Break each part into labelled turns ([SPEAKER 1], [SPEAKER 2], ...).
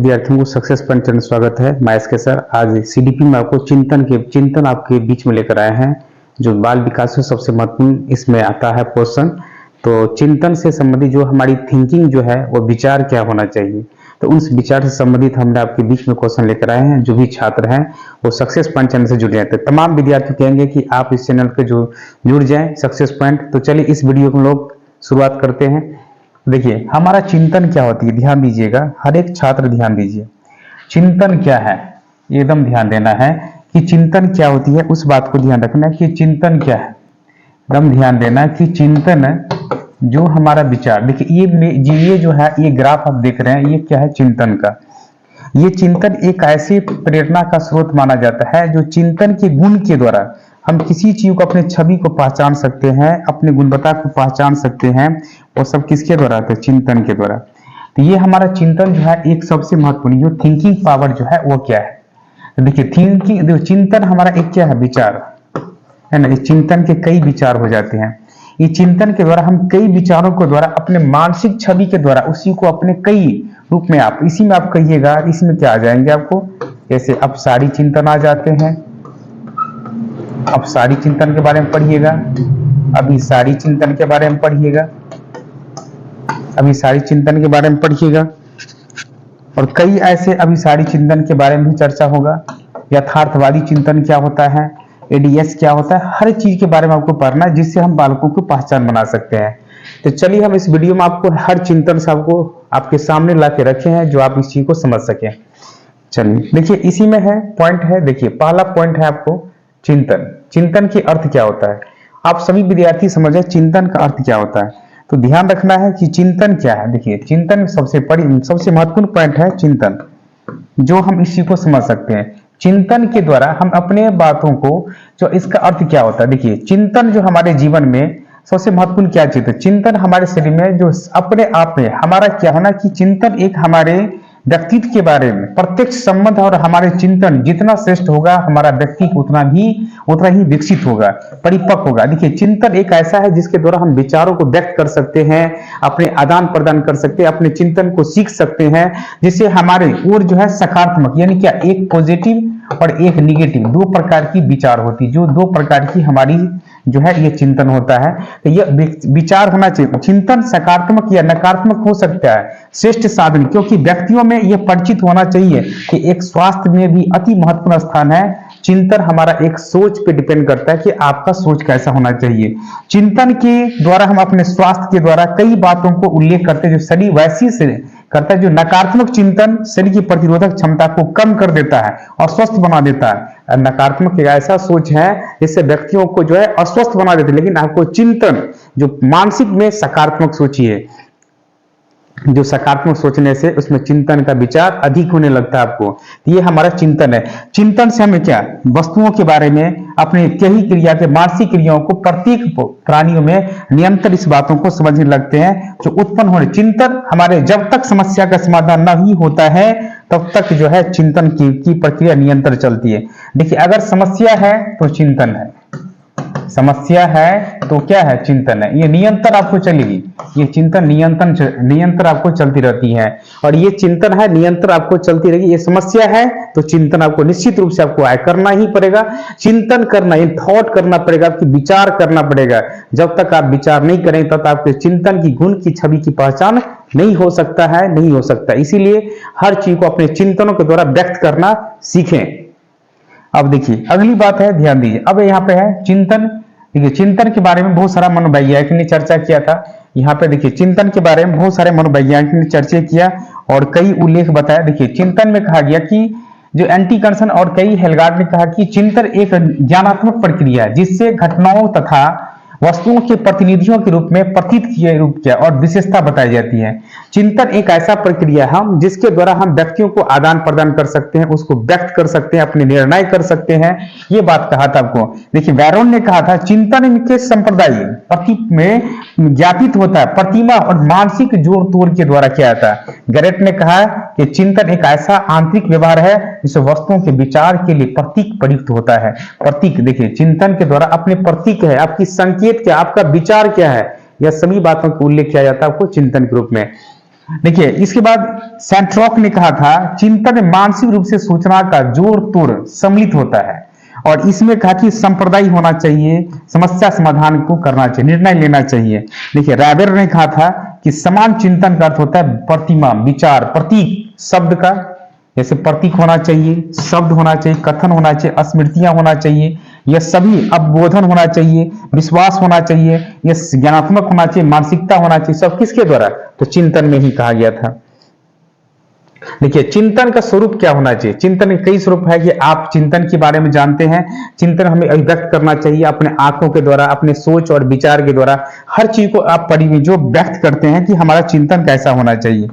[SPEAKER 1] विद्यार्थियों को success point channel स्वागत है। मैं एसके सर आज सीडीपी में आपको चिंतन आपके बीच में लेकर आए हैं, जो बाल विकास में सबसे महत्वपूर्ण इसमें आता है पोर्शन। तो चिंतन से संबंधित जो हमारी थिंकिंग जो है वो विचार क्या होना चाहिए, तो उस विचार से संबंधित हमने आपके बीच में क्वेश्चन लेकर आए हैं। जो भी छात्र हैं वो सक्सेस पॉइंट चैनल से जुड़ जाए, तो तमाम विद्यार्थी कहेंगे कि आप इस चैनल पे जो जुड़ जाएं सक्सेस पॉइंट। तो चलिए इस वीडियो को हम लोग शुरुआत करते हैं। देखिए हमारा चिंतन क्या होती है, ध्यान दीजिएगा, हर एक छात्र ध्यान दीजिए। चिंतन क्या है एकदम ध्यान देना है कि चिंतन क्या होती है, उस बात को ध्यान रखना है कि चिंतन क्या है। एकदम ध्यान देना है कि चिंतन जो हमारा विचार, देखिए ये जो है ये ग्राफ आप देख रहे हैं, ये क्या है चिंतन का। ये चिंतन एक ऐसी प्रेरणा का स्रोत माना जाता है जो चिंतन के गुण के द्वारा हम किसी चीज को, अपने छवि को पहचान सकते हैं, अपने गुणवत्ता को पहचान सकते हैं। वो सब किसके द्वारा होता है, चिंतन के द्वारा। तो ये हमारा चिंतन जो है एक सबसे महत्वपूर्ण जो थिंकिंग पावर जो है वो क्या है। तो देखिए थिंकिंग, चिंतन हमारा एक क्या है, विचार है ना। इस चिंतन के कई विचार हो जाते हैं। ये चिंतन के द्वारा हम कई विचारों के द्वारा अपने मानसिक छवि के द्वारा उसी को अपने कई रूप में, आप इसी में आप कहिएगा, इसमें क्या आ जाएंगे आपको, जैसे अब सारी चिंतन आ जाते हैं। अब सारी चिंतन के बारे में पढ़िएगा, अभी सारी चिंतन के बारे में पढ़िएगा, अभी सारी चिंतन के बारे में पढ़िएगा। और कई ऐसे अभी सारी चिंतन के बारे में भी चर्चा होगा। यथार्थवादी चिंतन क्या होता है, एडीएस क्या होता है, हर चीज के बारे में आपको पढ़ना है, जिससे हम बालकों को पहचान बना सकते हैं। तो चलिए हम इस वीडियो में आपको हर चिंतन से आपको आपके सामने ला के रखे हैं, जो आप इस चीज को समझ सकें। चलिए देखिए इसी में है पॉइंट है। देखिए पहला पॉइंट है आपको चिंतन। चिंतन के अर्थ क्या होता है, आप सभी विद्यार्थी समझे चिंतन का अर्थ क्या होता है। तो ध्यान रखना है कि चिंतन क्या है। देखिए चिंतन सबसे महत्वपूर्ण पॉइंट है चिंतन, जो हम इसी को समझ सकते हैं। चिंतन के द्वारा हम अपने बातों को, जो इसका अर्थ क्या होता है, देखिए चिंतन जो हमारे जीवन में सबसे महत्वपूर्ण क्या चीज है, चिंतन हमारे शरीर में जो अपने आप में हमारा क्या होना कि चिंतन एक हमारे व्यक्तित्व के बारे में प्रत्यक्ष संबंध, और हमारे चिंतन जितना श्रेष्ठ होगा हमारा व्यक्तित्व उतना ही विकसित होगा, परिपक्व होगा। देखिए चिंतन एक ऐसा है जिसके द्वारा हम विचारों को व्यक्त कर सकते हैं, अपने आदान प्रदान कर सकते हैं, अपने चिंतन को सीख सकते हैं, जिससे हमारे और जो है सकारात्मक, यानी क्या, एक पॉजिटिव और एक निगेटिव, दो प्रकार की विचार होती है, जो दो प्रकार की हमारी जो है ये चिंतन होता है। तो ये विचार होना चाहिए। चिंतन सकारात्मक या नकारात्मक हो सकता है, श्रेष्ठ साधन, क्योंकि व्यक्तियों में ये परिचित होना चाहिए कि एक स्वास्थ्य में भी अति महत्वपूर्ण स्थान है चिंतन। हमारा एक सोच पे डिपेंड करता है कि आपका सोच कैसा होना चाहिए। चिंतन के द्वारा हम अपने स्वास्थ्य के द्वारा कई बातों को उल्लेख करते हैं, जो शरीर वैसी से करता है। जो नकारात्मक चिंतन शरीर की प्रतिरोधक क्षमता को कम कर देता है और स्वस्थ बना देता है। नकारात्मक एक ऐसा सोच है जिससे व्यक्तियों को जो है अस्वस्थ बना देते हैं। लेकिन आपको चिंतन जो मानसिक में सकारात्मक सोचिए, जो सकारात्मक सोचने से उसमें चिंतन का विचार अधिक होने लगता है आपको। ये हमारा चिंतन है। चिंतन से हमें क्या, वस्तुओं के बारे में, अपने कई क्रिया के मानसिक क्रियाओं को प्रत्येक प्राणियों में निरंतर इस बातों को समझने लगते हैं जो उत्पन्न हो रहे। चिंतन हमारे जब तक समस्या का समाधान नहीं होता है तब तक जो है चिंतन की प्रक्रिया निरंतर चलती है। देखिए अगर समस्या है तो चिंतन है, समस्या है तो क्या है, चिंतन है। ये निरंतर आपको चलेगी, ये चिंतन निरंतर आपको चलती रहती है, और ये चिंतन है निरंतर आपको चलती रहेगी। ये समस्या है तो चिंतन आपको निश्चित रूप से आपको करना ही पड़ेगा। चिंतन करना, ये थॉट करना पड़ेगा, आपकी विचार करना पड़ेगा। जब तक आप विचार नहीं करेंगे तब तक आपके चिंतन की गुण की छवि की पहचान नहीं हो सकता है, नहीं हो सकता। इसीलिए हर चीज को अपने चिंतनों के द्वारा व्यक्त करना सीखें। अब देखिए अगली बात है, ध्यान दीजिए, अब यहाँ पे है चिंतन। देखिए चिंतन के बारे में बहुत सारा मनोवैज्ञानिक ने चर्चा किया था। यहाँ पे देखिए चिंतन के बारे में बहुत सारे मनोवैज्ञानिक ने चर्चा किया और कई उल्लेख बताया। देखिए चिंतन में कहा गया कि जो एंटी कंसन और कई हेलगार्ड ने कहा कि चिंतन एक ज्ञानात्मक प्रक्रिया है जिससे घटनाओं तथा वस्तुओं के प्रतिनिधियों के रूप में प्रतीत किए रूप किया और विशेषता बताई जाती है। चिंतन एक ऐसा प्रक्रिया है हम जिसके द्वारा हम व्यक्तियों को आदान प्रदान कर सकते हैं, उसको व्यक्त कर सकते हैं, अपने निर्णय कर सकते हैं। ये बात कहा था आपको। देखिए बैरोन ने कहा था चिंतन के संप्रदाय प्रतीक में ज्ञापित होता है, प्रतिमा और मानसिक जोड़ तोड़ के द्वारा किया जाता है। गैरेट ने कहा कि चिंतन एक ऐसा आंतरिक व्यवहार है जिससे वस्तुओं के विचार के लिए प्रतीक प्रयुक्त होता है। प्रतीक, देखिए चिंतन के द्वारा अपने प्रतीक है, आपकी संकेत क्या, आपका विचार क्या है, यह सभी बातों का उल्लेख किया जाता है आपको चिंतन के रूप में। देखिए इसके बाद सैंट्रोक ने कहा था चिंतन मानसिक रूप से सूचना का जोड़ तोड़ सम्मिलित होता है, और इसमें कहा कि संप्रदाय होना चाहिए, समस्या समाधान को करना चाहिए, निर्णय लेना चाहिए। देखिए रैबर ने कहा था कि समान चिंतन का अर्थ होता है प्रतिमा, विचार, प्रतीक, शब्द का, जैसे प्रतीक होना चाहिए, शब्द होना चाहिए, कथन होना चाहिए, स्मृतियां होना चाहिए, यह सभी अवबोधन होना चाहिए, विश्वास होना चाहिए, यह ज्ञानात्मक होना चाहिए, मानसिकता होना चाहिए, सब किसके द्वारा? तो चिंतन में ही कहा गया था। देखिए चिंतन का स्वरूप क्या होना चाहिए? चिंतन के कई स्वरूप है कि आप चिंतन के बारे में जानते हैं। चिंतन हमें अभिव्यक्त करना चाहिए अपने आंखों के द्वारा, अपने सोच और विचार के द्वारा, हर चीज को आप पढ़िए जो व्यक्त करते हैं कि हमारा चिंतन कैसा होना चाहिए।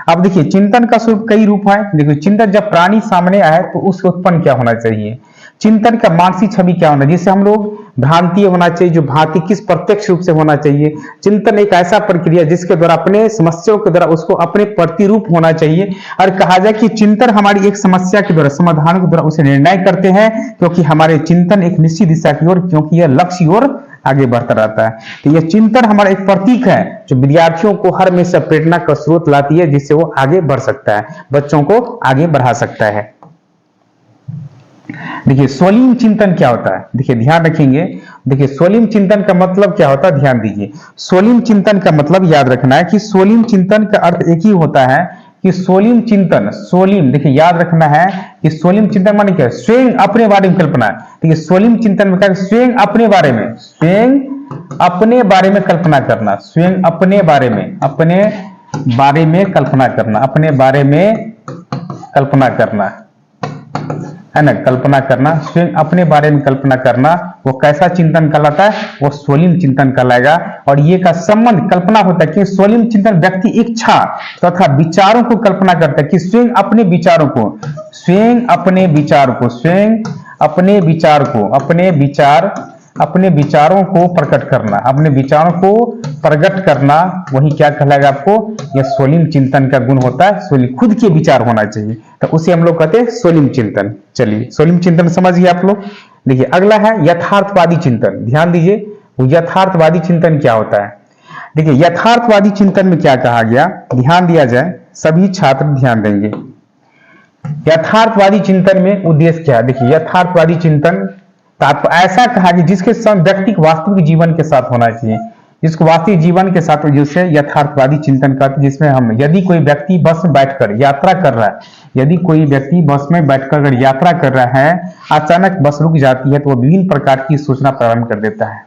[SPEAKER 1] अब देखिए चिंतन का स्वरूप कई रूप है। देखिए चिंतन जब प्राणी सामने आए तो उससे उत्पन्न क्या होना चाहिए? चिंतन का मानसिक छवि क्या होना, जिससे हम लोग भ्रांति होना चाहिए, जो भ्रांति किस प्रत्यक्ष रूप से होना चाहिए। चिंतन एक ऐसा प्रक्रिया जिसके द्वारा अपने समस्याओं के द्वारा उसको अपने प्रतिरूप होना चाहिए, और कहा जाए कि चिंतन हमारी एक समस्या के द्वारा, समाधान के द्वारा उसे निर्णय करते हैं, क्योंकि हमारे चिंतन एक निश्चित दिशा की ओर, क्योंकि यह लक्ष्य की ओर आगे बढ़ता रहता है। तो यह चिंतन हमारा एक प्रतीक है जो विद्यार्थियों को हर हमेशा प्रेरणा का स्रोत लाती है, जिससे वो आगे बढ़ सकता है, बच्चों को आगे बढ़ा सकता है। देखिए स्वलीन चिंतन क्या होता है? देखिए ध्यान रखेंगे। देखिए स्वलीन चिंतन का मतलब क्या होता है, ध्यान दीजिए। स्वलीन चिंतन का मतलब याद रखना है कि स्वलीन चिंतन का अर्थ एक ही होता है कि स्वलीन चिंतन, स्वलीन देखिए याद रखना है कि स्वलीन चिंतन माने क्या? स्वयं अपने बारे में कल्पना। देखिए स्वलीन चिंतन में क्या? स्वयं अपने बारे में, स्वयं अपने बारे में कल्पना करना, स्वयं अपने बारे में, अपने बारे में कल्पना करना, अपने बारे में कल्पना करना है ना, कल्पना करना, स्वयं अपने बारे में कल्पना करना, वो कैसा चिंतन कहलाता है? वो स्वलीन चिंतन कहलाएगा। और ये का संबंध कल्पना होता है कि स्वलीन चिंतन व्यक्ति इच्छा तथा विचारों को कल्पना करता है कि स्वयं अपने विचारों को, स्वयं अपने विचार को, स्वयं अपने विचार को, अपने विचारों को प्रकट करना, अपने विचारों को प्रकट करना, वही क्या कहलाएगा आपको? यह स्वलीन चिंतन का गुण होता है। स्वलीन खुद के विचार होना चाहिए, तो उसे हम लोग कहते हैं स्वलीन चिंतन। चलिए स्वलीन चिंतन समझिए आप लोग। देखिए अगला है यथार्थवादी चिंतन। ध्यान दीजिए वो यथार्थवादी चिंतन क्या होता है। देखिए यथार्थवादी चिंतन में क्या कहा गया, ध्यान दिया जाए, सभी छात्र ध्यान देंगे। यथार्थवादी चिंतन में उद्देश्य क्या है? देखिए यथार्थवादी चिंतन ऐसा कहा कि जिसके व्यक्ति वास्तविक जीवन के साथ होना चाहिए, जिसको वास्तविक जीवन के साथ, जिससे यथार्थवादी चिंतन का, जिसमें हम यदि कोई व्यक्ति बस में बैठकर यात्रा कर रहा है, यदि कोई व्यक्ति बस में बैठकर यात्रा कर रहा है, अचानक बस रुक जाती है तो वह विभिन्न प्रकार की सोचना प्रारंभ कर देता है।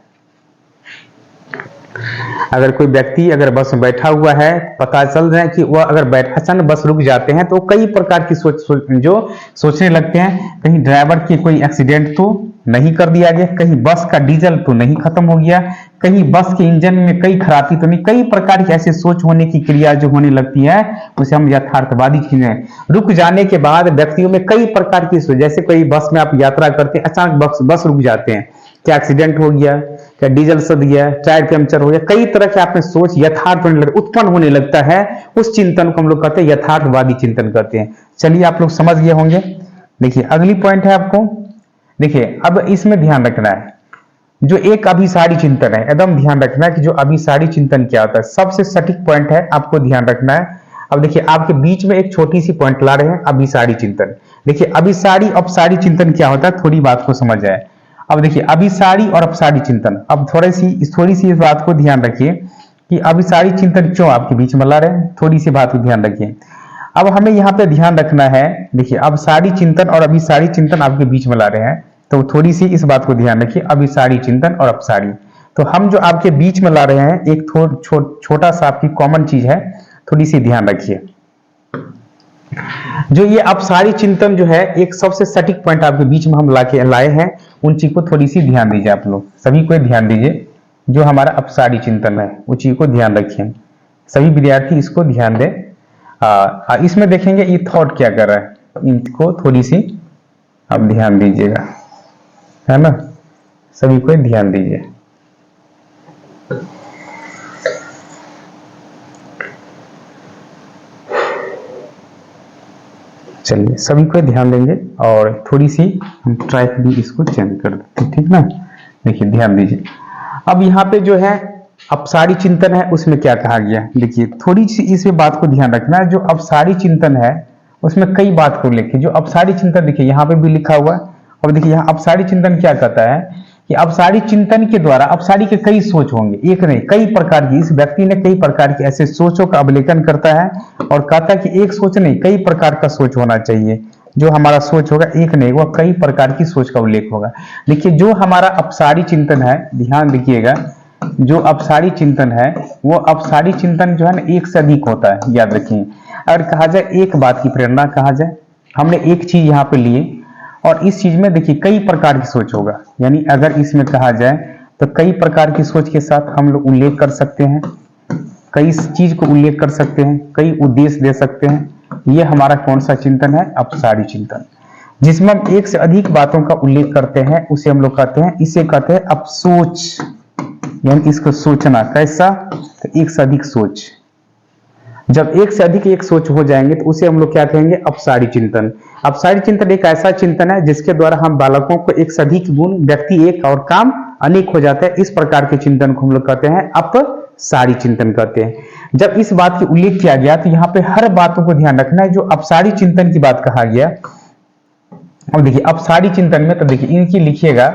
[SPEAKER 1] अगर कोई व्यक्ति अगर बस में बैठा हुआ है, पता चल रहा है कि वह अगर अचानक बस रुक जाते हैं तो कई प्रकार की सोचने लगते हैं। कहीं ड्राइवर की कोई एक्सीडेंट तो नहीं कर दिया गया, कहीं बस का डीजल तो नहीं खत्म हो गया, कहीं बस के इंजन में कई खराबी तो नहीं, कई प्रकार की ऐसे सोच होने की क्रिया जो होने लगती है उसे हम यथार्थवादी चीजें। रुक जाने के बाद व्यक्तियों में कई प्रकार की सोच, जैसे कोई बस में आप यात्रा करते हैं, अचानक बस रुक जाते हैं, क्या एक्सीडेंट हो गया, क्या डीजल सद गया, टायर पंक्चर हो गया, कई तरह के आप में सोच यथार्थ उत्पन्न होने लगता है। उस चिंतन को हम लोग कहते हैं यथार्थवादी चिंतन कहते हैं। चलिए आप लोग समझ गए होंगे। देखिए अगली पॉइंट है आपको, देखिए अब इसमें ध्यान रखना है जो एक अभिसारी चिंतन है, एकदम ध्यान रखना है कि जो अभिसारी चिंतन क्या होता है, सबसे सटीक पॉइंट है, आपको ध्यान रखना है। अब देखिए आपके बीच में एक छोटी सी पॉइंट ला रहे हैं, अभिसारी चिंतन। देखिए अभिसारी अपसारी चिंतन क्या होता है, थोड़ी बात को समझ जाए। अब देखिए अभिसारी और अपसारी चिंतन, अब थोड़ी सी इस बात को ध्यान रखिए कि अभिसारी चिंतन क्यों आपके बीच में ला रहे हैं, थोड़ी सी बात को ध्यान रखिए। अब हमें यहाँ पे ध्यान रखना है, देखिए अभिसारी चिंतन और अभिसारी चिंतन आपके बीच में ला रहे हैं, तो थोड़ी सी इस बात को ध्यान रखिए, अभिसारी चिंतन और अपसारी। तो हम जो आपके बीच में ला रहे हैं एक छोटा सा आपकी कॉमन चीज है, थोड़ी सी ध्यान रखिए। जो ये अपसारी चिंतन जो है एक सबसे सटीक पॉइंट आपके बीच में हम लाए हैं, उन चीज को थोड़ी सी ध्यान दीजिए। आप लोग सभी को ध्यान दीजिए, जो हमारा अपसारी चिंतन है उस चीज को ध्यान रखिए, सभी विद्यार्थी इसको ध्यान दें। इसमें देखेंगे ये थॉट क्या कर रहा है, इनको थोड़ी सी आप ध्यान दीजिएगा, है ना, सभी को ध्यान दीजिए। चलिए सभी को ध्यान देंगे और थोड़ी सी हम ट्रैक भी इसको चेंज कर देते हैं, ठीक ना। देखिए ध्यान दीजिए, अब यहाँ पे जो है अपसारी चिंतन है उसमें क्या कहा गया, देखिए थोड़ी सी इस बात को ध्यान रखना है। जो अपसारी चिंतन है उसमें कई बात को लेके, जो अपसारी चिंतन देखिए यहाँ पे भी लिखा हुआ है, और देखिए यहाँ अपसारी चिंतन क्या कहता है कि अपसारी चिंतन के द्वारा अपसारी के कई सोच होंगे, एक नहीं कई प्रकार की, इस व्यक्ति ने कई प्रकार की ऐसे सोचों का अवलोकन करता है और कहता है कि एक सोच नहीं कई प्रकार का सोच होना चाहिए। जो हमारा सोच होगा एक नहीं, वह कई प्रकार की सोच का उल्लेख होगा। देखिए जो हमारा अपसारी चिंतन है, ध्यान दीजिएगा, जो अपसारी चिंतन है वो अपसारी चिंतन जो है ना एक से अधिक होता है, याद रखिए। अगर कहा जाए एक बात की प्रेरणा कहा जाए, हमने एक चीज यहाँ पे लिए और इस चीज में देखिए कई प्रकार की सोच होगा, यानी अगर इसमें कहा जाए तो कई प्रकार की सोच के साथ हम लोग उल्लेख कर सकते हैं, कई चीज को उल्लेख कर सकते हैं, कई उद्देश्य दे सकते हैं। ये हमारा कौन सा चिंतन है, अपसारी चिंतन। जिसमें हम एक से अधिक बातों का उल्लेख करते हैं उसे हम लोग कहते हैं, इसे कहते हैं अपसोच, यानी इसको सोचना। कैसा, तो एक से अधिक सोच। जब एक से अधिक एक सोच हो जाएंगे तो उसे हम लोग क्या कहेंगे, अपसारी चिंतन। अपसारी चिंतन एक ऐसा चिंतन है जिसके द्वारा हम बालकों को एक से अधिक गुण, व्यक्ति एक और काम अनेक हो जाता है, इस प्रकार के चिंतन को हम लोग कहते हैं अपसारी चिंतन कहते हैं। जब इस बात की उल्लेख किया गया तो यहाँ पे हर बातों को ध्यान रखना है, जो अपसारी चिंतन की बात कहा गया। और देखिए अपसारी चिंतन में तो देखिए इनकी लिखिएगा,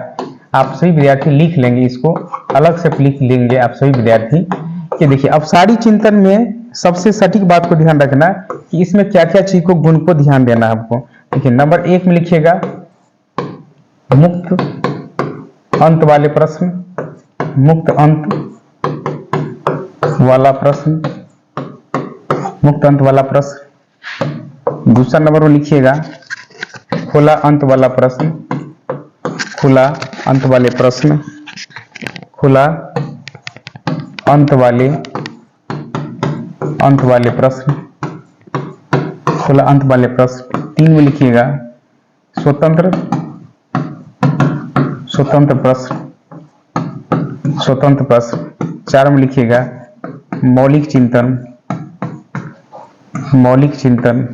[SPEAKER 1] आप सभी विद्यार्थी लिख लेंगे, इसको अलग से लिख लेंगे आप सभी विद्यार्थी कि देखिए अपसारी चिंतन में सबसे सटीक बात को ध्यान रखना कि इसमें क्या क्या चीज को, गुण को ध्यान देना है आपको। देखिए नंबर 1 में लिखिएगा मुक्त अंत वाले प्रश्न, मुक्त अंत वाला प्रश्न, मुक्त अंत वाला प्रश्न। दूसरा नंबर में लिखिएगा खुला अंत वाला प्रश्न, खुला अंत वाले प्रश्न, खुला अंत वाले प्रश्न, खुला अंत वाले प्रश्न। 3 में लिखिएगा स्वतंत्र प्रश्न, स्वतंत्र प्रश्न। 4 में लिखिएगा मौलिक चिंतन, मौलिक चिंतन,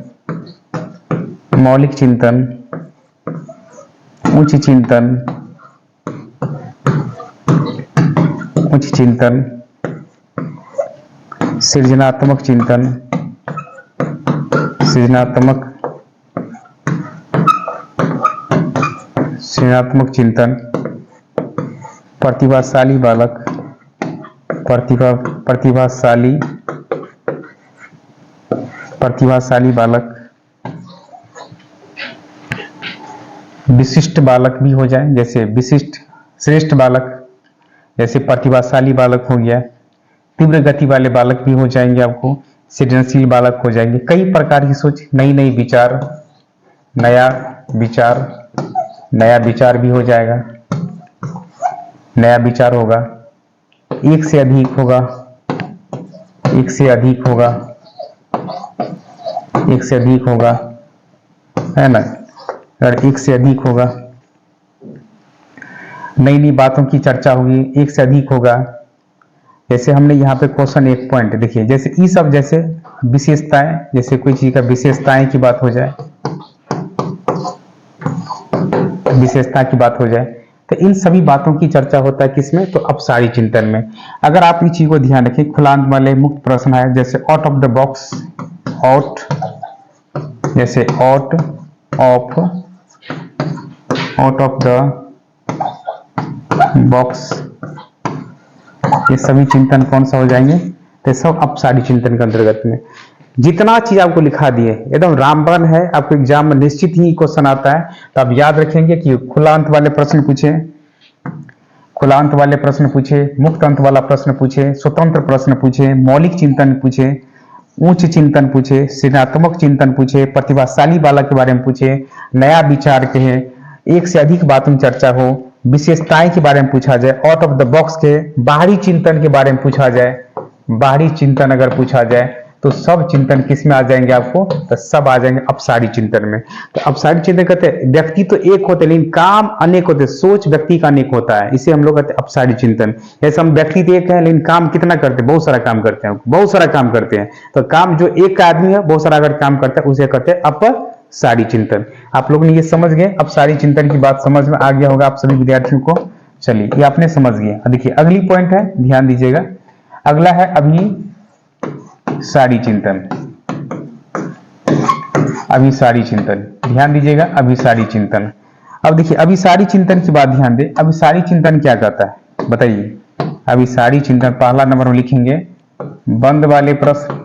[SPEAKER 1] मौलिक चिंतन, उच्च चिंतन, उच्च चिंतन, सृजनात्मक चिंतन, सृजनात्मक चिंतन, प्रतिभाशाली बालक, प्रतिभाशाली बालक, विशिष्ट बालक भी हो जाए, जैसे विशिष्ट श्रेष्ठ बालक, जैसे प्रतिभाशाली बालक हो गया, तीव्र गति वाले बालक भी हो जाएंगे, आपको सृजनशील बालक हो जाएंगे। कई प्रकार की सोच, नई नई विचार, नया विचार भी हो जाएगा, नया विचार होगा, एक से अधिक होगा, एक से अधिक होगा, एक से अधिक होगा, है ना, अगर एक से अधिक होगा, नई नई बातों की चर्चा होगी, एक से अधिक होगा। जैसे हमने यहाँ पे क्वेश्चन 1 पॉइंट देखिए, जैसे ई सब, जैसे विशेषताएं, जैसे कोई चीज का विशेषताएं की बात हो जाए, विशेषता की बात हो जाए, तो इन सभी बातों की चर्चा होता है किसमें, तो अपसारी चिंतन में। अगर आप इस चीज को ध्यान रखें, खुलांत वाले मुक्त प्रश्न है, जैसे out of the box, out, जैसे आउट ऑफ द बॉक्स, ये सभी चिंतन कौन सा हो जाएंगे, तो सब अपसारी चिंतन के अंतर्गत में। जितना चीज आपको लिखा दिए एकदम रामबाण है, आपको एग्जाम में निश्चित ही क्वेश्चन आता है, तो आप याद रखेंगे कि खुला अंत वाले प्रश्न पूछे, खुला अंत वाले प्रश्न पूछे, मुक्त अंत वाला प्रश्न पूछे, स्वतंत्र प्रश्न पूछे, मौलिक चिंतन पूछे, उच्च चिंतन पूछे, सृजनात्मक चिंतन पूछे, प्रतिभाशाली बालक के बारे में पूछे, नया विचार कहे, एक से अधिक बातों में चर्चा हो, विशेषताएं के बारे में पूछा जाए, आउट ऑफ द बॉक्स के बाहरी चिंतन के बारे में पूछा जाए, बाहरी चिंतन अगर पूछा जाए तो सब चिंतन किस में आ जाएंगे आपको, तो सब आ जाएंगे अपसारी चिंतन में। तो अपसारी चिंतन कहते हैं व्यक्ति तो एक होते लेकिन काम अनेक होते, सोच व्यक्ति का अनेक होता है, इसे हम लोग कहते हैं अपसारी चिंतन। जैसे हम व्यक्ति तो एक है लेकिन काम कितना करते हैं, बहुत सारा काम करते हैं, बहुत सारा काम करते हैं। तो काम जो एक का आदमी है बहुत सारा अगर काम करता है उसे कहते हैं अपसारी चिंतन। आप लोग ने ये समझ गए, अपसारी चिंतन की बात समझ में आ गया होगा आप सभी विद्यार्थियों को। चलिए ये आपने समझ गया। देखिए अगली पॉइंट है, ध्यान दीजिएगा, अगला है अभिसारी चिंतन। अभिसारी चिंतन, ध्यान दीजिएगा, अभिसारी चिंतन। अब देखिए अभिसारी चिंतन की बात ध्यान दें, अभिसारी चिंतन क्या कहता है बताइए। अभिसारी चिंतन पहला नंबर में लिखेंगे बंद वाले प्रश्न,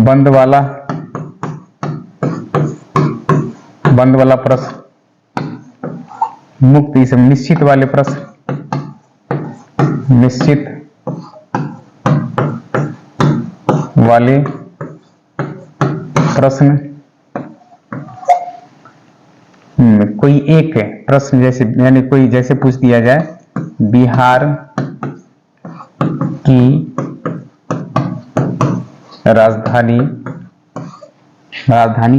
[SPEAKER 1] बंद वाला प्रश्न, मुक्त इसमें निश्चित वाले प्रश्न, निश्चित वाले प्रश्न, कोई एक प्रश्न जैसे यानी कोई जैसे पूछ दिया जाए बिहार की राजधानी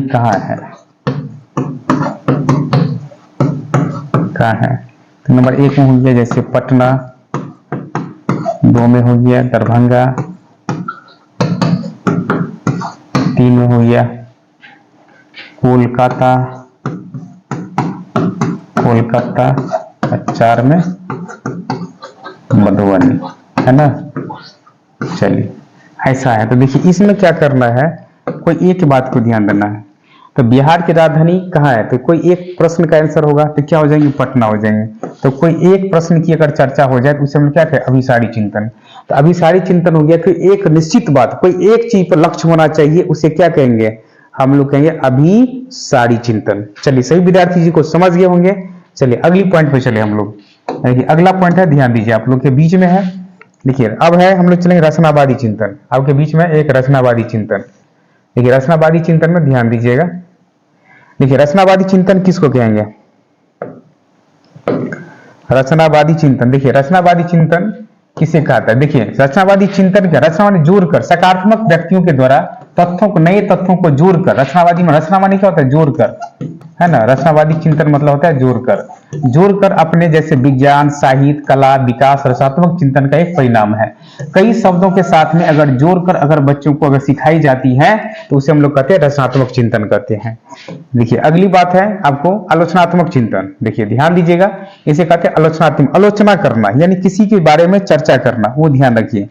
[SPEAKER 1] कहाँ है, कहाँ है। तो नंबर 1 में हो गया जैसे पटना, 2 में हो गया दरभंगा, 3 में हो गया कोलकाता, और 4 में मधुबनी, है ना। चलिए ऐसा है। तो देखिए इसमें क्या करना है, कोई एक बात को ध्यान देना है। तो बिहार की राजधानी कहाँ है, तो कोई एक प्रश्न का आंसर होगा तो क्या हो जाएंगे, पटना हो जाएंगे। तो कोई एक प्रश्न की अगर चर्चा हो जाए तो उसे हम क्या कहें, अभिसारी चिंतन। तो अभिसारी चिंतन हो गया कि एक निश्चित बात, कोई एक चीज पर लक्ष्य होना चाहिए, उसे क्या कहेंगे, हम लोग कहेंगे अभिसारी चिंतन। चलिए सभी विद्यार्थी जी को समझ गए होंगे। चलिए अगली पॉइंट पे चले हम लोग। देखिए अगला पॉइंट है, ध्यान दीजिए, आप लोग के बीच में है। देखिए अब है हम लोग चलेंगे रचनावादी चिंतन। आपके बीच में एक रचनावादी चिंतन। देखिए रचनावादी चिंतन में ध्यान दीजिएगा। देखिए रचनावादी चिंतन किसको कहेंगे, रचनावादी चिंतन। देखिए रचनावादी चिंतन किसे कहता है, देखिए रचनावादी चिंतन क्या, रचना माने जोड़कर, सकारात्मक व्यक्तियों के द्वारा तथ्यों को, नए तथ्यों को जोड़कर, रचनावादी में रचना माने क्या होता है, जोड़कर, है ना। रचनावादी चिंतन मतलब होता है जोड़कर अपने जैसे विज्ञान, साहित्य, कला, विकास, रचनात्मक चिंतन का एक परिणाम है। कई शब्दों के साथ में अगर जोड़कर अगर बच्चों को अगर सिखाई जाती है तो उसे हम लोग कहते हैं रचनात्मक चिंतन कहते हैं। देखिए अगली बात है आपको आलोचनात्मक चिंतन। देखिए ध्यान दीजिएगा, इसे कहते हैं आलोचनात्मक, आलोचना करना यानी किसी के बारे में चर्चा करना, वो ध्यान रखिए।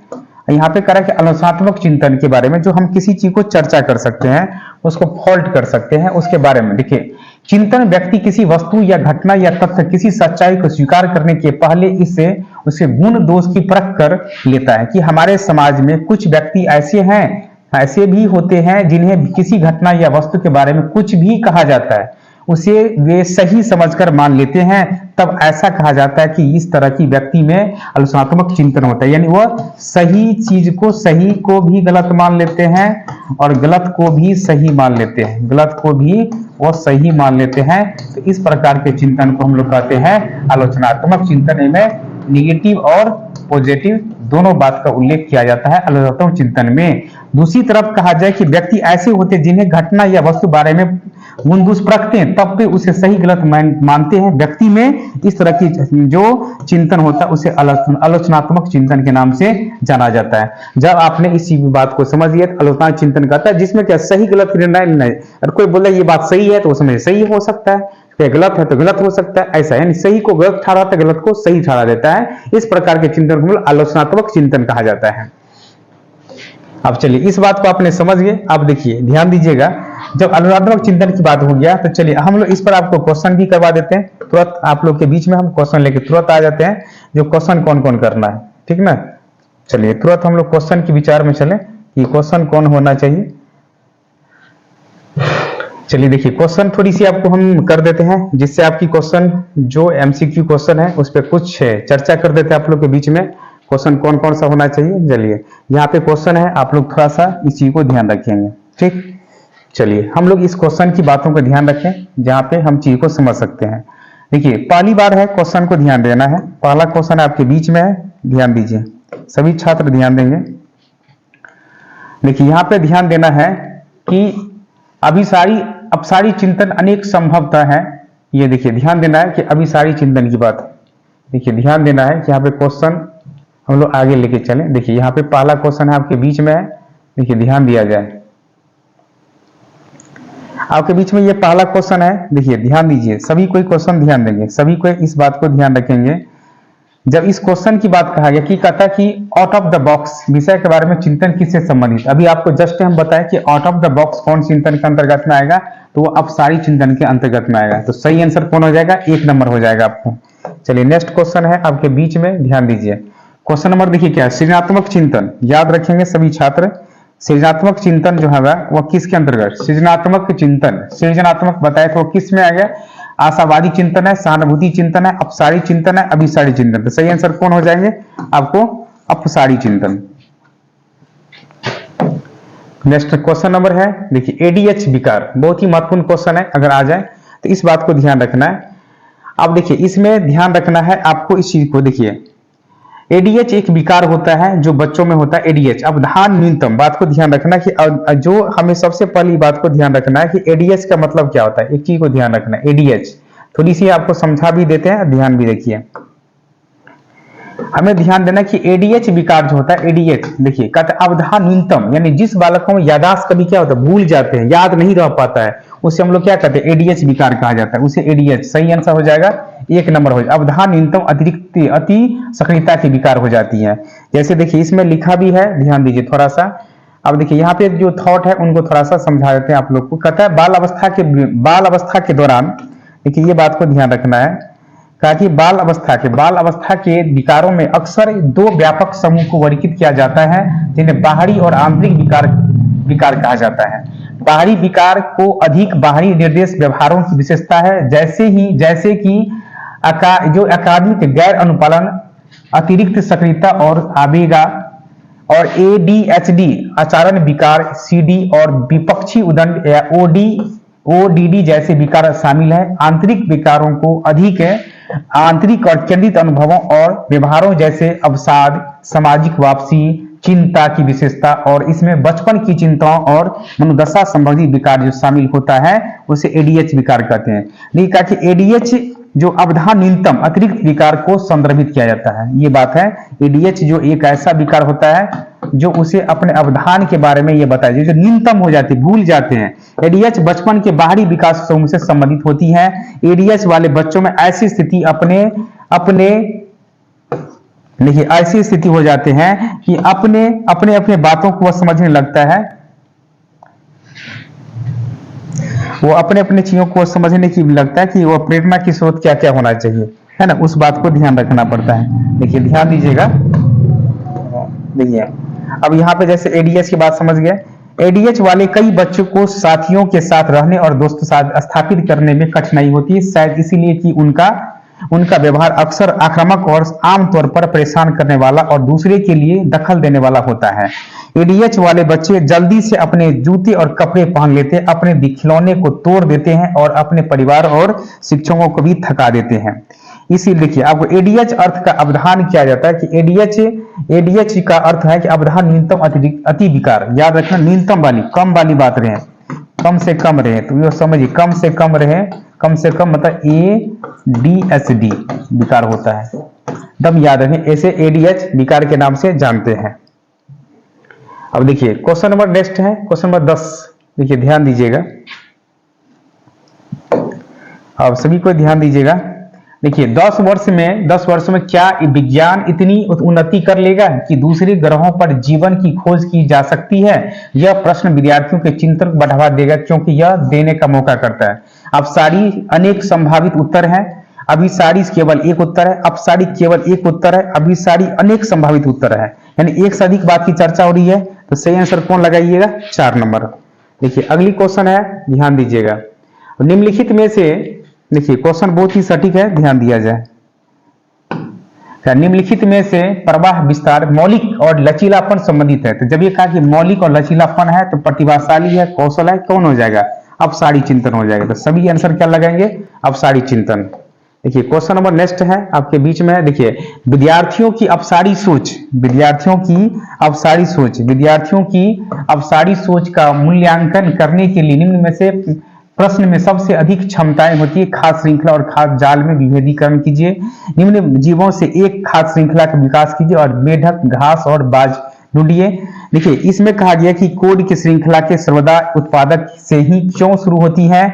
[SPEAKER 1] यहाँ पे करा कि आलोचनात्मक चिंतन के बारे में, जो हम किसी चीज को चर्चा कर सकते हैं, उसको फॉल्ट कर सकते हैं, उसके बारे में। देखिए चिंतन व्यक्ति किसी वस्तु या घटना या तथ्य, किसी सच्चाई को स्वीकार करने के पहले इससे उसके गुण दोष की परख कर लेता है कि हमारे समाज में कुछ व्यक्ति ऐसे भी होते हैं जिन्हें किसी घटना या वस्तु के बारे में कुछ भी कहा जाता है उसे वे सही समझकर मान लेते हैं। तब ऐसा कहा जाता है कि इस तरह की व्यक्ति में आलोचनात्मक चिंतन होता है, यानी वह सही चीज को, सही को भी गलत मान लेते हैं और गलत को भी सही मान लेते हैं, गलत को भी वो सही मान लेते हैं। तो इस प्रकार के चिंतन को हम लोग कहते हैं आलोचनात्मक चिंतन। इनमें निगेटिव और पॉजिटिव दोनों बात का उल्लेख किया जाता है आलोचनात्मक चिंतन में। दूसरी तरफ कहा जाए कि व्यक्ति ऐसे होते हैं जिन्हें घटना या वस्तु बारे में गुण दोष परखते हैं, तब भी उसे सही गलत मानते हैं। व्यक्ति में इस तरह की जो चिंतन होता है उसे आलोचनात्मक चिंतन के नाम से जाना जाता है। जब आपने इसी बात को समझ लिया, आलोचनात्मक चिंतन कहता है जिसमें क्या सही गलत निर्णय नहीं। अगर कोई बोले ये बात सही है तो वो समझे सही हो सकता है, तो गलत है तो गलत हो सकता है, ऐसा यानी सही को गलत ठहराता है, गलत को सही ठहरा देता है। इस प्रकार के चिंतन को आलोचनात्मक चिंतन कहा जाता है। अब चलिए इस बात को आपने समझ गए। अब देखिए ध्यान दीजिएगा, जब आलोचनात्मक चिंतन की बात हो गया तो चलिए हम लोग इस पर आपको क्वेश्चन भी करवा देते हैं। तुरंत आप लोग के बीच में हम क्वेश्चन लेके तुरंत आ जाते हैं, जो क्वेश्चन कौन कौन करना है, ठीक ना। चलिए तुरंत हम लोग क्वेश्चन के विचार में चले कि क्वेश्चन कौन होना चाहिए। चलिए देखिए क्वेश्चन थोड़ी सी आपको हम कर देते हैं, जिससे आपकी क्वेश्चन जो एमसीक्यू क्वेश्चन है उस पर कुछ चर्चा कर देते हैं आप लोग के बीच में। क्वेश्चन कौन कौन सा होना चाहिए, चलिए यहाँ पे क्वेश्चन है, आप लोग थोड़ा सा इस चीज को ध्यान रखेंगे, ठीक। चलिए हम लोग इस क्वेश्चन की बातों को ध्यान रखें जहाँ पे हम चीज को समझ सकते हैं। देखिए पहली बार है क्वेश्चन को ध्यान देना है। पहला क्वेश्चन आपके बीच में है, ध्यान दीजिए, सभी छात्र ध्यान देंगे। देखिए यहाँ पे ध्यान देना है कि अपसारी चिंतन अनेक संभवतः है। ये देखिए ध्यान देना है कि अभिसारी चिंतन की बात। देखिए ध्यान देना है कि यहाँ पे क्वेश्चन हम लोग आगे लेके चलें। देखिए यहाँ पे पहला क्वेश्चन है आपके बीच में है, देखिए ध्यान दिया जाए, आपके बीच में ये पहला क्वेश्चन है। देखिए ध्यान दीजिए, सभी कोई क्वेश्चन ध्यान देंगे, सभी कोई इस बात को ध्यान रखेंगे जब इस क्वेश्चन की बात कहा गया कि कहता कि आउट ऑफ द बॉक्स विषय के बारे में चिंतन किससे संबंधित, अभी आपको जस्ट हम बताएं कि आउट ऑफ द बॉक्स कौन चिंतन के अंतर्गत में आएगा, तो वो अपसारी चिंतन के अंतर्गत में आएगा। तो सही आंसर कौन हो जाएगा, 1 नंबर हो जाएगा आपको। चलिए नेक्स्ट क्वेश्चन है आपके बीच में, ध्यान दीजिए। क्वेश्चन नंबर देखिए क्या है, सृजनात्मक चिंतन। याद रखेंगे सभी छात्र, सृजनात्मक चिंतन जो है वह किसके अंतर्गत, सृजनात्मक चिंतन, सृजनात्मक बताए तो किस में आ गया, आशावादी चिंतन है, सहानुभूति चिंतन है, अपसारी चिंतन है, अभिसारी चिंतन। तो सही आंसर कौन हो जाएंगे आपको, अपसारी चिंतन। नेक्स्ट क्वेश्चन नंबर है देखिए, एडीएच विकार, बहुत ही महत्वपूर्ण क्वेश्चन है, अगर आ जाए तो इस बात को ध्यान रखना है। अब देखिए इसमें ध्यान रखना है आपको इस चीज को, देखिए एडीएच एक विकार होता है जो बच्चों में होता है, एडीएच अवधान न्यूनतम। बात को ध्यान रखना कि जो हमें सबसे पहली बात को ध्यान रखना है कि एडीएच का मतलब क्या होता है, एक चीज को ध्यान रखना है। एडीएच थोड़ी सी आपको समझा भी देते हैं, ध्यान भी देखिए। हमें ध्यान देना कि एडीएच विकार जो होता है, एडीएच देखिए कहते हैं अवधान न्यूनतम, यानी जिस बालकों में याददाश्त कभी क्या होता है, भूल जाते हैं, याद नहीं रह पाता है, उसे हम लोग क्या कहते हैं, एडीएच विकार कहा जाता है, उसे एडीएच। सही आंसर हो जाएगा 1 नंबर हो जाएगा। अवधान न्यूनतम अतिरिक्त अति सक्रियता की विकार हो जाती है। जैसे देखिए इसमें लिखा भी है, ध्यान दीजिए थोड़ा सा। अब देखिए यहाँ पे जो थॉट है उनको थोड़ा सा समझा देते हैं आप लोग को। कहता है बाल अवस्था के दौरान, देखिए ये बात को ध्यान रखना है, कहा कि बाल अवस्था के विकारों में अक्सर 2 व्यापक समूह को वर्गीकृत किया जाता है, जिन्हें बाहरी और आंतरिक विकार कहा जाता है। बाहरी विकार को अधिक बाहरी निर्देश व्यवहारों की विशेषता है, जैसे कि जो अकादमिक गैर अनुपालन, अतिरिक्त सक्रियता और आवेगा, और एडीएचडी आचरण विकार, सीडी और विपक्षी उदंड या ओडीडी जैसे विकार शामिल है। आंतरिक विकारों को अधिक आंतरिक और केंद्रित अनुभवों और व्यवहारों जैसे अवसाद, सामाजिक वापसी, चिंता की विशेषता, और इसमें बचपन की चिंताओं और मनोदशा संबंधी विकार जो शामिल होता है उसे एडीएच विकार कहते हैं। नहीं कहा कि एडीएच जो अवधान न्यूनतम अतिरिक्त विकार को संदर्भित किया जाता है, ये बात है। एडीएच जो एक ऐसा विकार होता है जो उसे अपने अवधान के बारे में ये बताया, जो न्यूनतम हो जाती है, भूल जाते हैं। एडीएच बचपन के बाहरी विकास समूह से संबंधित होती है। एडीएच वाले बच्चों में ऐसी स्थिति देखिए ऐसी स्थिति हो जाते हैं कि अपने बातों को वह समझने लगता है, वो अपने चीजों को समझने की लगता है कि वो प्रेरणा की स्रोत क्या क्या होना चाहिए, है ना, उस बात को ध्यान रखना पड़ता है। देखिए ध्यान दीजिएगा, देखिए अब यहाँ पे जैसे एडीएच की बात समझ गए। एडीएच वाले कई बच्चों को साथियों के साथ रहने और दोस्त साथ स्थापित करने में कठिनाई होती है, शायद इसीलिए कि उनका व्यवहार अक्सर आक्रामक और आमतौर पर परेशान करने वाला और दूसरे के लिए दखल देने वाला होता है। एडीएच वाले बच्चे जल्दी से अपने जूते और कपड़े पहन लेते हैं, अपने खिलौने को तोड़ देते हैं और अपने परिवार और शिक्षकों को भी थका देते हैं। इसी देखिए आपको एडीएच अर्थ का अवधान किया जाता है कि एडीएच का अर्थ है कि अवधान न्यूनतम अति विकार। याद रखना न्यूनतम वाली, कम वाली बात रहे, कम से कम रहे, तो ये समझिए कम से कम रहे, कम से कम मतलब एडीएचडी विकार होता है, तब याद रखें, ऐसे एडीएच विकार के नाम से जानते हैं। अब देखिए क्वेश्चन नंबर नेक्स्ट है, क्वेश्चन नंबर 10। देखिए ध्यान दीजिएगा, अब सभी को ध्यान दीजिएगा। देखिए 10 वर्ष में क्या विज्ञान इतनी उन्नति कर लेगा कि दूसरे ग्रहों पर जीवन की खोज की जा सकती है? यह प्रश्न विद्यार्थियों के चिंतन को बढ़ावा देगा, क्योंकि यह देने का मौका करता है। अपसारी अनेक संभावित उत्तर हैं, अभिसारी केवल एक उत्तर है, अपसारी केवल एक उत्तर है, अभिसारी अनेक संभावित उत्तर है, यानी एक से अधिक बात की चर्चा हो रही है। तो सही आंसर कौन लगाइएगा? 4 नंबर। देखिए अगली क्वेश्चन है, ध्यान दीजिएगा। निम्नलिखित में से देखिए क्वेश्चन बहुत ही सटीक है, ध्यान दिया जाए। निम्नलिखित में से प्रवाह विस्तार मौलिक और लचीलापन संबंधित है। तो जब ये कहा कि मौलिक और लचीलापन है तो प्रतिभाशाली है, कौशल है, कौन हो जाएगा? अपसारी चिंतन हो जाएगा। तो सभी आंसर क्या लगाएंगे? अपसारी चिंतन। देखिए क्वेश्चन नंबर नेक्स्ट है आपके बीच में है। देखिए विद्यार्थियों की अपसारी सोच का मूल्यांकन करने के लिए निम्न में से प्रश्न में सबसे अधिक क्षमताएं होती है। खास श्रृंखला और खास जाल में विभेदीकरण कीजिए। निम्न जीवों से एक खास श्रृंखला का विकास कीजिए और मेढक, घास और बाज ढूंढिए। देखिए इसमें कहा गया कि कोड की श्रृंखला के सर्वदा उत्पादक से ही क्यों शुरू होती है?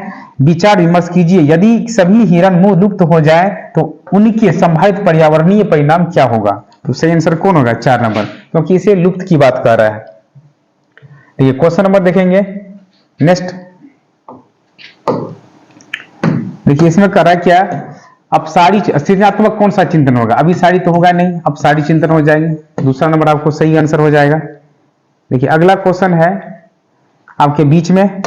[SPEAKER 1] विचार विमर्श कीजिए, यदि सभी हिरण मुंह लुप्त हो जाए तो उनके संभावित पर्यावरणीय परिणाम क्या होगा। तो सही आंसर कौन होगा, 4 नंबर, क्योंकि इसे लुप्त की बात कर रहा है। ये क्वेश्चन नंबर देखेंगे नेक्स्ट। देखिए इसमें कर रहा है क्या, अपसारी सृजनात्मक कौन सा चिंतन होगा, अभिसारी तो होगा नहीं, अपसारी चिंतन हो जाएंगे। दूसरा नंबर आपको सही आंसर हो जाएगा। देखिए अगला क्वेश्चन है आपके बीच में,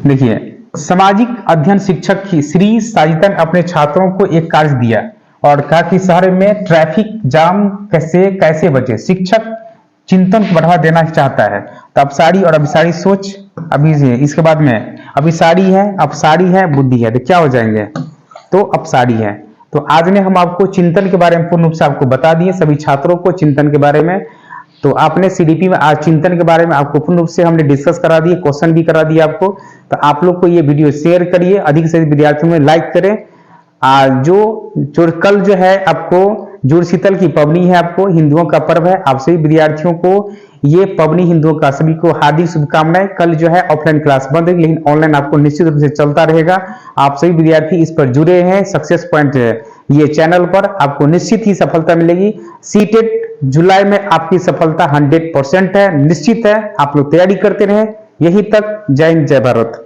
[SPEAKER 1] देखिए सामाजिक अध्ययन शिक्षक की श्री साजिदन अपने छात्रों को एक कार्य दिया और कहा कि शहर में ट्रैफिक जाम कैसे बचे। शिक्षक चिंतन को बढ़ावा देना चाहता है। तो अपसारी और अभिसारी सोच, अभी इसके बाद में अभिसारी है, अपसारी है, बुद्धि है, तो क्या हो जाएंगे, तो अपसारी है। तो आज ने हम आपको चिंतन के बारे में पूर्ण रूप से आपको बता दिए, सभी छात्रों को चिंतन के बारे में। तो आपने सीडीपी में आज चिंतन के बारे में आपको पूर्ण रूप से हमने डिस्कस करा दिए, क्वेश्चन भी करा दिए आपको। तो आप लोग को ये वीडियो शेयर करिए, अधिक से अधिक विद्यार्थियों में लाइक करें। जो कल जो है आपको जुड़ शीतल की पवनी है, आपको हिंदुओं का पर्व है। आप सभी विद्यार्थियों को ये पवनी हिंदुओं का सभी को हार्दिक शुभकामनाएं। कल जो है ऑफलाइन क्लास बंद है, लेकिन ऑनलाइन आपको निश्चित रूप से चलता रहेगा। आप सभी विद्यार्थी इस पर जुड़े हैं, सक्सेस पॉइंट ये चैनल पर आपको निश्चित ही सफलता मिलेगी। सीटेट जुलाई में आपकी सफलता 100% है, निश्चित है। आप लोग तैयारी करते रहे। यही तक, जय हिंद जय भारत।